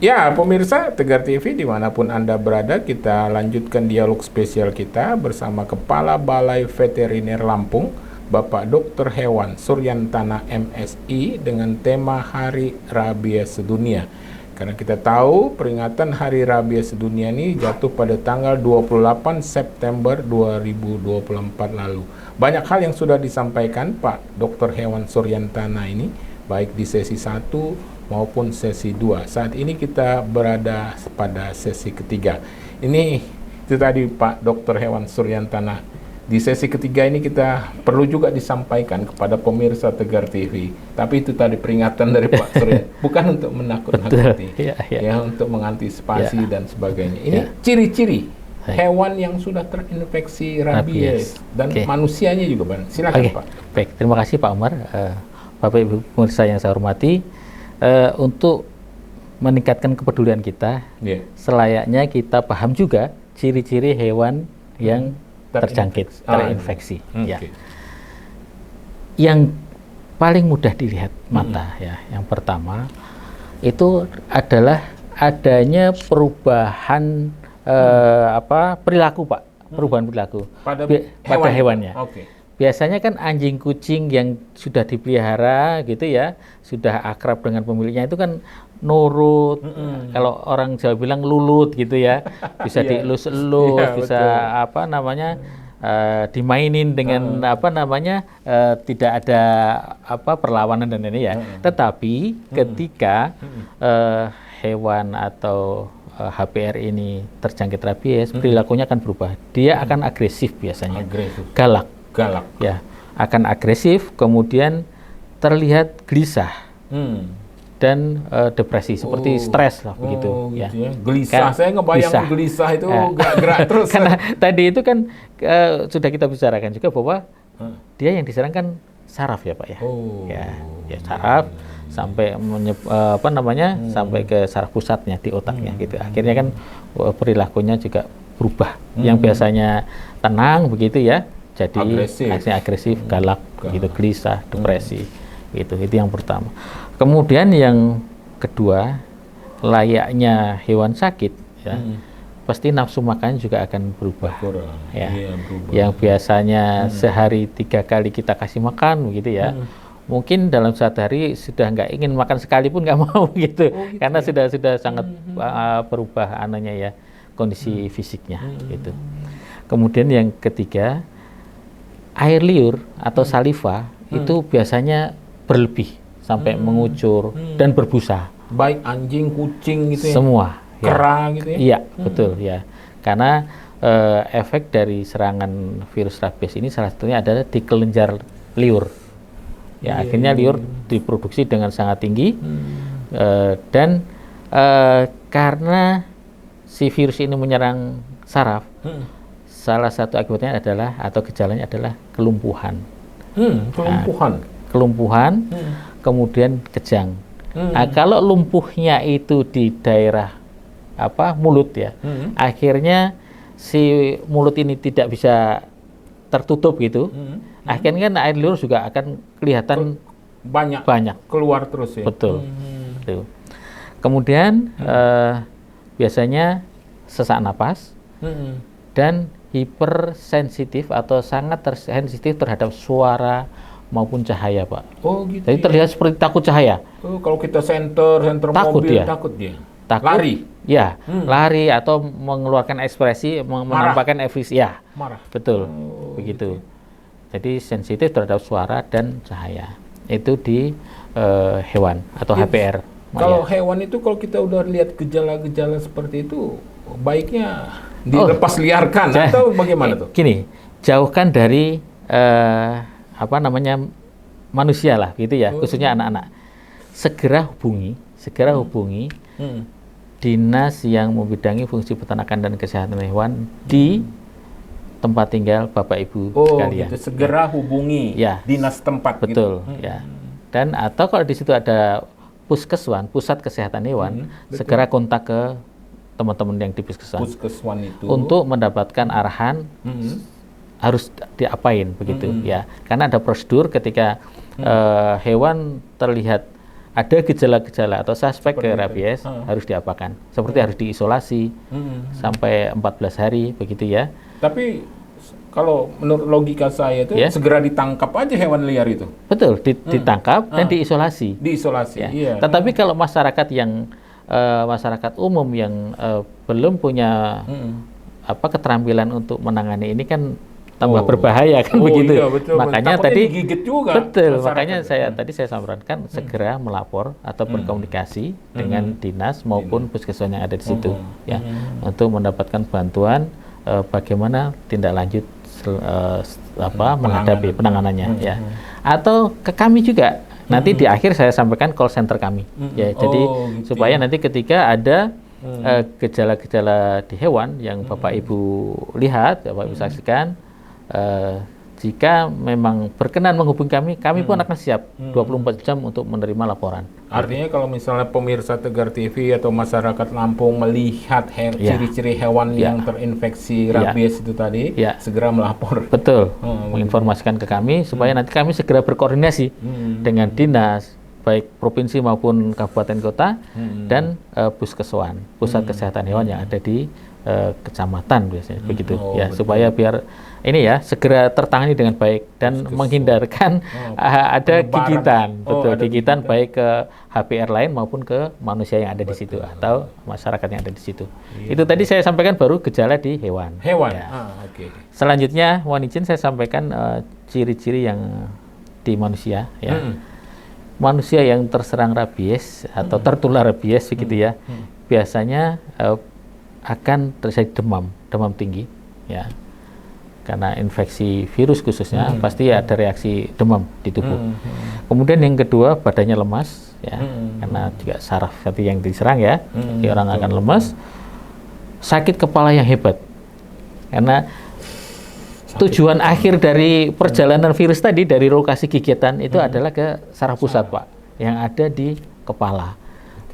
Ya, pemirsa Tegar TV dimanapun Anda berada, kita lanjutkan dialog spesial kita bersama Kepala Balai Veteriner Lampung, Bapak Dr. Hewan Suryantana MSI dengan tema Hari Rabies Sedunia. Karena kita tahu peringatan Hari Rabies Sedunia ini jatuh pada tanggal 28 September 2024 lalu. Banyak hal yang sudah disampaikan Pak Dr. Hewan Suryantana ini, baik di sesi 1 maupun sesi 2. Saat ini kita berada pada sesi ketiga. Ini itu tadi Pak Dr. Hewan Suryantana. Di sesi ketiga ini kita perlu juga disampaikan kepada pemirsa Tegar TV. Tapi itu tadi peringatan dari Pak Surya, bukan untuk menakut-nakuti, ya untuk mengantisipasi dan sebagainya. Ini ciri-ciri hewan yang sudah terinfeksi rabies dan manusianya juga, Bang. Silakan Pak. Baik, terima kasih Pak Umar. Bapak Ibu pemirsa yang saya hormati, untuk meningkatkan kepedulian kita, selayaknya kita paham juga ciri-ciri hewan yang terinfeksi. Yang paling mudah dilihat mata, ya, yang pertama itu adalah adanya perubahan perilaku, Pak, perubahan perilaku pada hewannya. Biasanya kan anjing kucing yang sudah dipelihara gitu ya, sudah akrab dengan pemiliknya itu kan nurut. Kalau orang Jawa bilang lulut gitu ya, bisa dielus-elus, bisa dimainin dengan tidak ada perlawanan dan ini ya. Tetapi ketika hewan atau HPR ini terjangkit rabies, perilakunya akan berubah. Dia akan agresif biasanya, galak, ya, akan agresif, kemudian terlihat gelisah dan depresi, seperti stres lah begitu. Ya. Gelisah, saya ngebayang gelisah itu gerak terus. Karena tadi itu kan sudah kita bicarakan juga bahwa dia yang diserang kan saraf ya Pak ya. Ya saraf sampai sampai ke saraf pusatnya di otaknya gitu. Akhirnya kan perilakunya juga berubah. Yang biasanya tenang begitu ya, jadi agresif, galak, gitu, gelisah, depresi, gitu. Itu yang pertama. Kemudian yang kedua, layaknya hewan sakit, ya, pasti nafsu makan juga akan berubah. Yang biasanya sehari 3 kali kita kasih makan, begitu ya. Mungkin dalam 1 hari sudah nggak ingin makan sekalipun nggak mau, gitu, karena sudah sangat berubah ya kondisi fisiknya, gitu. Kemudian yang ketiga, air liur atau saliva itu biasanya berlebih sampai mengucur dan berbusa. Baik anjing, kucing gitu ya. Semua. Kera gitu ya. Iya, betul ya. Karena efek dari serangan virus rabies ini salah satunya adalah di kelenjar liur. Ya, akhirnya liur diproduksi dengan sangat tinggi dan karena si virus ini menyerang saraf, salah satu akibatnya adalah atau gejalanya adalah kelumpuhan. Kelumpuhan, kemudian kejang. Nah, kalau lumpuhnya itu di daerah mulut ya, akhirnya si mulut ini tidak bisa tertutup gitu. Akhirnya kan air liur juga akan kelihatan banyak keluar terus ya. Betul. Kemudian biasanya sesak napas dan hipersensitif atau sangat sensitif terhadap suara maupun cahaya, Pak. Gitu. Jadi terlihat seperti takut cahaya. Kalau kita senter takut mobil, dia. takut dia. Lari. Ya, lari atau mengeluarkan ekspresi, menampakkan ekspresi. Ya, marah. Betul, begitu. Jadi sensitif terhadap suara dan cahaya. Itu di hewan atau HPR. Kalau hewan itu, kalau kita udah lihat gejala-gejala seperti itu, baiknya dilepas liarkan atau bagaimana tuh? Gini, jauhkan dari manusia lah, gitu ya, khususnya anak-anak. Segera hubungi dinas yang membidangi fungsi peternakan dan kesehatan hewan di tempat tinggal Bapak Ibu sekalian. Gitu. Segera hubungi dinas tempat. Betul, gitu. Ya. Dan atau kalau di situ ada puskeswan, pusat kesehatan hewan, segera kontak ke teman-teman yang di puskeswan itu untuk mendapatkan arahan harus diapain begitu ya. Karena ada prosedur ketika hewan terlihat ada gejala-gejala atau suspek Seperti ke itu. rabies harus diapakan. Seperti harus diisolasi sampai 14 hari begitu ya. Tapi kalau menurut logika saya itu Ya. segera ditangkap aja hewan liar itu. Betul, ditangkap dan diisolasi. Diisolasi. Ya. Iya. Tetapi kalau masyarakat yang masyarakat umum yang belum punya keterampilan untuk menangani ini kan tambah berbahaya kan begitu. Iya, betul. Makanya Takutnya tadi digigit juga betul, masyarakat. makanya tadi saya sampaikan segera melapor atau berkomunikasi dengan dinas maupun puskesmas yang ada di situ ya untuk mendapatkan bantuan bagaimana tindak lanjut menghadapi penanganannya ya. Atau ke kami juga. Nanti di akhir saya sampaikan call center kami. Ya, jadi gitu supaya nanti ketika ada gejala-gejala di hewan yang Bapak Ibu lihat, Bapak Ibu saksikan, jika memang berkenan menghubungi kami pun akan siap 24 jam untuk menerima laporan. Artinya kalau misalnya pemirsa Tegar TV atau masyarakat Lampung melihat ciri-ciri hewan yang terinfeksi rabies itu tadi, segera melapor. Betul, menginformasikan ke kami supaya nanti kami segera berkoordinasi dengan dinas, baik provinsi maupun kabupaten kota dan puskeswan, pusat kesehatan hewan yang ada di kecamatan biasanya begitu ya, betul. Supaya biar ini ya segera tertangani dengan baik dan menghindarkan ada gigitan, betul, gigitan baik ke HPR lain maupun ke manusia yang ada di situ atau masyarakat yang ada di situ. Itu tadi saya sampaikan baru gejala di hewan. Ya. Selanjutnya mohon izin saya sampaikan ciri-ciri yang di manusia ya. Manusia yang terserang rabies atau tertular rabies begitu ya. Biasanya akan terjadi demam tinggi ya. Karena infeksi virus khususnya pasti ada reaksi demam di tubuh. Kemudian yang kedua badannya lemas ya, karena juga saraf hati yang diserang ya, orang akan lemas. Sakit kepala yang hebat, karena tujuan akhir dari perjalanan virus tadi dari lokasi gigitan itu adalah ke saraf pusat Pak, yang ada di kepala.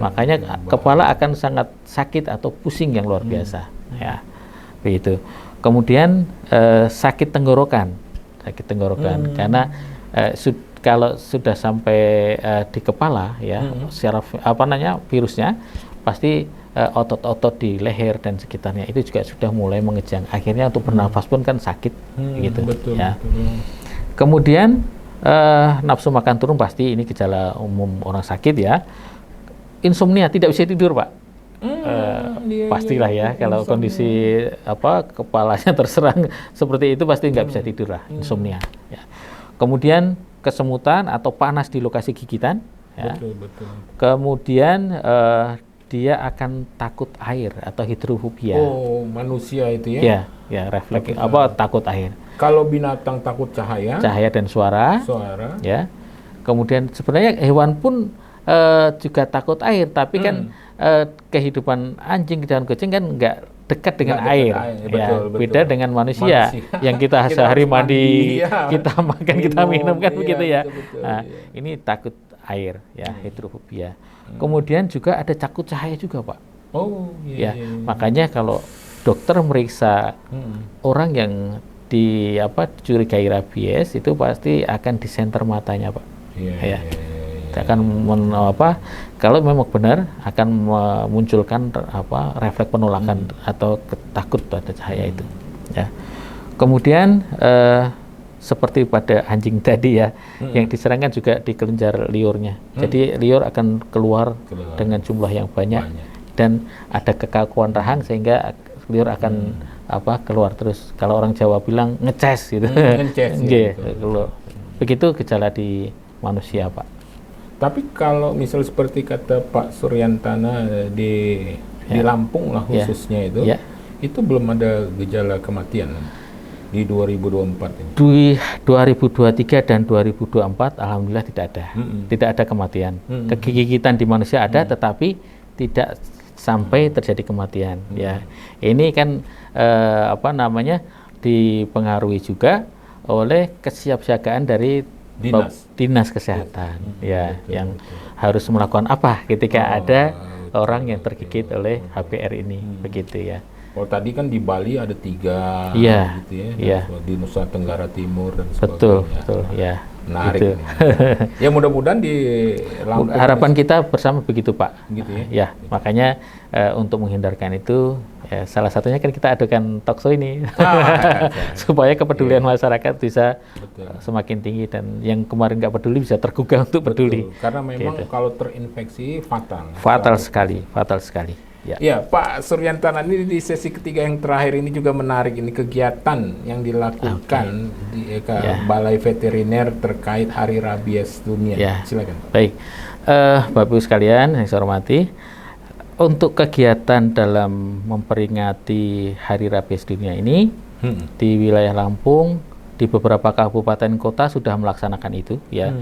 Makanya kepala akan sangat sakit atau pusing yang luar biasa ya, begitu. Kemudian sakit tenggorokan karena kalau sudah sampai di kepala ya, secara virusnya pasti otot-otot di leher dan sekitarnya itu juga sudah mulai mengejang. Akhirnya untuk bernafas pun kan sakit, gitu ya. Kemudian nafsu makan turun, pasti ini gejala umum orang sakit ya. Insomnia, tidak bisa tidur Pak. Pastilah ya, kalau kondisi kepalanya terserang seperti itu pasti nggak bisa tidur lah, insomnia ya. Kemudian kesemutan atau panas di lokasi gigitan ya. Betul. Kemudian dia akan takut air atau hidrofobia. Oh, manusia itu ya? Ya, refleks takut air. Kalau binatang takut cahaya dan suara ya. Kemudian sebenarnya hewan pun juga takut air, tapi kan kehidupan anjing dan kucing kan nggak dekat dengan air. Betul. Beda dengan manusia yang kita sehari mandi, kita makan, kita minum kan begitu ya. Betul, ini takut air ya, hidrofobia. Kemudian juga ada takut cahaya juga Pak. Makanya kalau dokter meriksa orang yang dicurigai rabies itu pasti akan disenter matanya Pak. Akan kalau memang benar akan memunculkan refleks penolakan atau takut pada cahaya itu ya. Kemudian seperti pada anjing tadi ya, yang diserangkan juga di kelenjar liurnya. Jadi liur akan keluar dengan jumlah yang banyak dan ada kekakuan rahang sehingga liur akan keluar terus. Kalau orang Jawa bilang ngeces gitu. Keluar. Begitu gejala di manusia Pak. Tapi kalau misal seperti kata Pak Suryantana di Lampung lah khususnya itu belum ada gejala kematian di 2024 ini. Di 2023 dan 2024 alhamdulillah tidak ada. Tidak ada kematian. Kegigitan di manusia ada tetapi tidak sampai terjadi kematian ya. Ini kan dipengaruhi juga oleh kesiapsiagaan dari dinas kesehatan yang harus melakukan apa ketika ada orang yang tergigit oleh HPR ini begitu ya. Kalau tadi kan di Bali ada 3 gitu ya. Di Nusa Tenggara Timur dan sebagainya. Betul ya. Menarik. Gitu. Ya mudah-mudahan di Lampung. Harapan kita bersama begitu Pak. Gitu ya. Ya, makanya untuk menghindarkan itu, ya, salah satunya kan kita adakan talkshow ini supaya kepedulian masyarakat bisa semakin tinggi dan yang kemarin nggak peduli bisa tergugah untuk peduli. Karena memang kalau terinfeksi fatal. Fatal sekali. Ya, Pak Suryantana, ini di sesi ketiga yang terakhir ini juga menarik, ini kegiatan yang dilakukan di Balai Veteriner terkait Hari Rabies Dunia. Silakan. Baik, Bapak Ibu sekalian yang saya hormati, untuk kegiatan dalam memperingati Hari Rabies Dunia ini di wilayah Lampung, di beberapa kabupaten kota sudah melaksanakan itu, ya.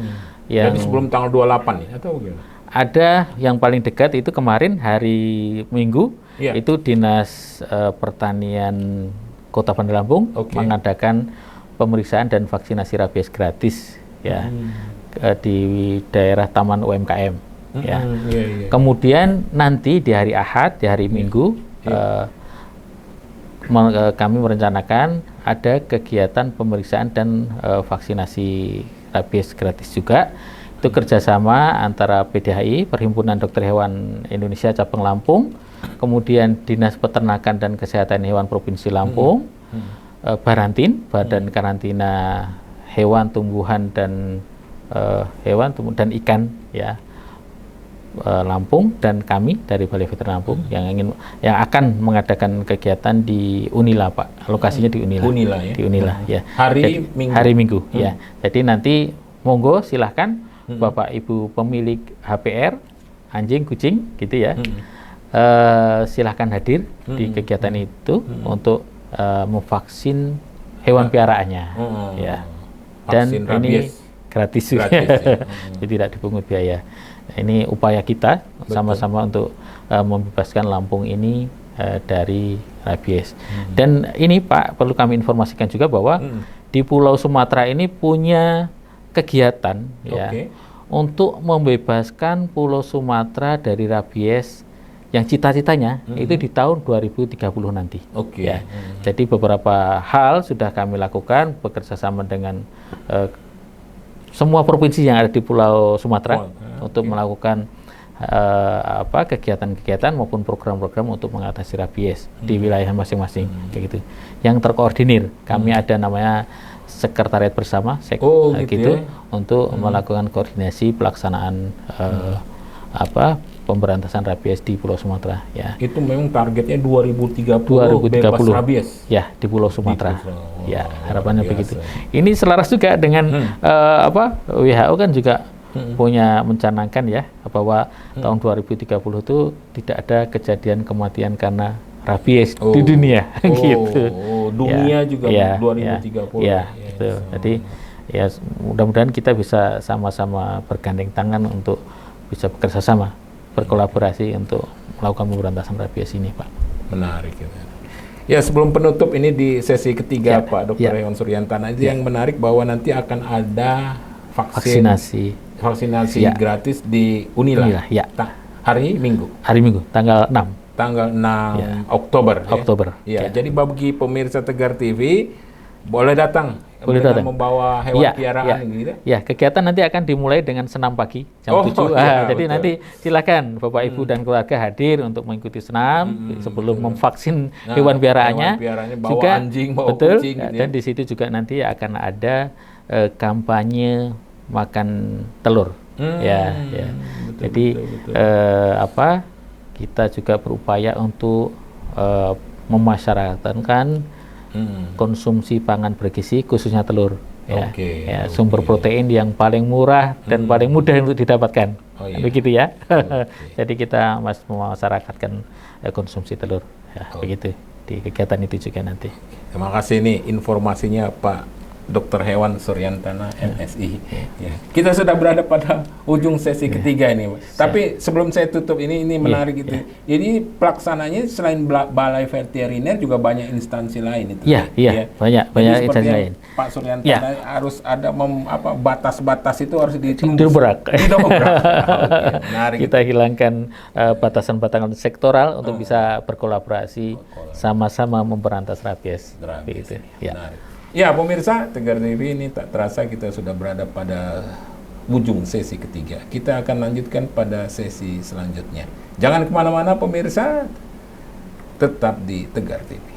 Jadi sebelum tanggal 28 nih atau gimana? Ada yang paling dekat itu kemarin hari Minggu, itu Dinas Pertanian Kota Bandar Lampung mengadakan pemeriksaan dan vaksinasi rabies gratis, ya, di daerah Taman UMKM. Kemudian nanti di hari Ahad, di hari Minggu, kami merencanakan ada kegiatan pemeriksaan dan vaksinasi rabies gratis juga. Itu kerjasama antara PDHI, Perhimpunan Dokter Hewan Indonesia Cabang Lampung, kemudian Dinas Peternakan dan Kesehatan Hewan Provinsi Lampung, Barantin, Badan Karantina Hewan, Tumbuhan dan dan Ikan, ya, Lampung, dan kami dari Balai Veteriner Lampung yang akan mengadakan kegiatan di Unila, Pak. Lokasinya di Unila. Di Unila, ya. Hari Minggu, ya. Jadi nanti monggo silahkan Bapak Ibu pemilik HPR, anjing, kucing, gitu ya, silahkan hadir di kegiatan itu untuk memvaksin hewan piaraannya, ya. Dan ini gratis ya. Jadi tidak dipungut biaya. Nah, ini upaya kita sama-sama untuk membebaskan Lampung ini dari rabies. Dan ini Pak, perlu kami informasikan juga bahwa di Pulau Sumatera ini punya kegiatan, ya, untuk membebaskan Pulau Sumatera dari rabies yang cita-citanya itu di tahun 2030 nanti. Ya. Jadi beberapa hal sudah kami lakukan bekerjasama dengan semua provinsi yang ada di Pulau Sumatera untuk melakukan kegiatan-kegiatan maupun program-program untuk mengatasi rabies di wilayah masing-masing, kayak gitu. Yang terkoordinir, kami ada namanya sekretariat bersama, gitu, untuk melakukan koordinasi pelaksanaan pemberantasan rabies di Pulau Sumatera, ya. Itu memang targetnya 2030 bebas rabies, ya, di Pulau Sumatera. Ya, harapannya begitu. Ini selaras juga dengan WHO kan juga punya mencanangkan, ya, bahwa tahun 2030 itu tidak ada kejadian kematian karena rabies di dunia, gitu. Dunia juga 2030. Ya, gitu. Jadi ya mudah-mudahan kita bisa sama-sama bergandeng tangan untuk bisa bekerja sama, berkolaborasi untuk melakukan pemberantasan rabies ini, Pak. Menarik. Ya, sebelum penutup ini di sesi ketiga, Pak Dr. Hewan Suryantana, itu yang menarik bahwa nanti akan ada vaksinasi gratis di Unila. Hari Minggu. Tanggal 6 Oktober. Ya. Jadi bagi pemirsa Tegar TV boleh datang. Membawa hewan piaraan gitu. Ya, kegiatan nanti akan dimulai dengan senam pagi jam 7. Jadi nanti silakan Bapak Ibu dan keluarga hadir untuk mengikuti senam sebelum memvaksin hewan piaraannya. Bawa juga anjing, bawa kucing, gitu. Dan di situ juga nanti akan ada kampanye makan telur. Betul. Kita juga berupaya untuk memasyarakatkan konsumsi pangan bergizi, khususnya telur, sumber protein yang paling murah dan paling mudah untuk didapatkan, begitu ya. Jadi kita memasyarakatkan konsumsi telur, begitu di kegiatan itu juga nanti. Terima kasih nih informasinya Pak Dr. Hewan Suryantana, MSI. Ya. Kita sudah berada pada ujung sesi ketiga ini, Pak. Tapi sebelum saya tutup ini menarik gitu. Jadi pelaksananya selain Balai Veteriner juga banyak instansi lain itu. Banyak instansi lain. Pak Suryantana harus ada batas-batas itu harus didobrak. Menarik. Kita hilangkan batasan-batasan sektoral untuk bisa berkolaborasi sama-sama memberantas rabies. Begitu. Menarik. Ya, pemirsa, Tegar TV ini tak terasa kita sudah berada pada ujung sesi ketiga. Kita akan lanjutkan pada sesi selanjutnya. Jangan kemana-mana pemirsa, tetap di Tegar TV.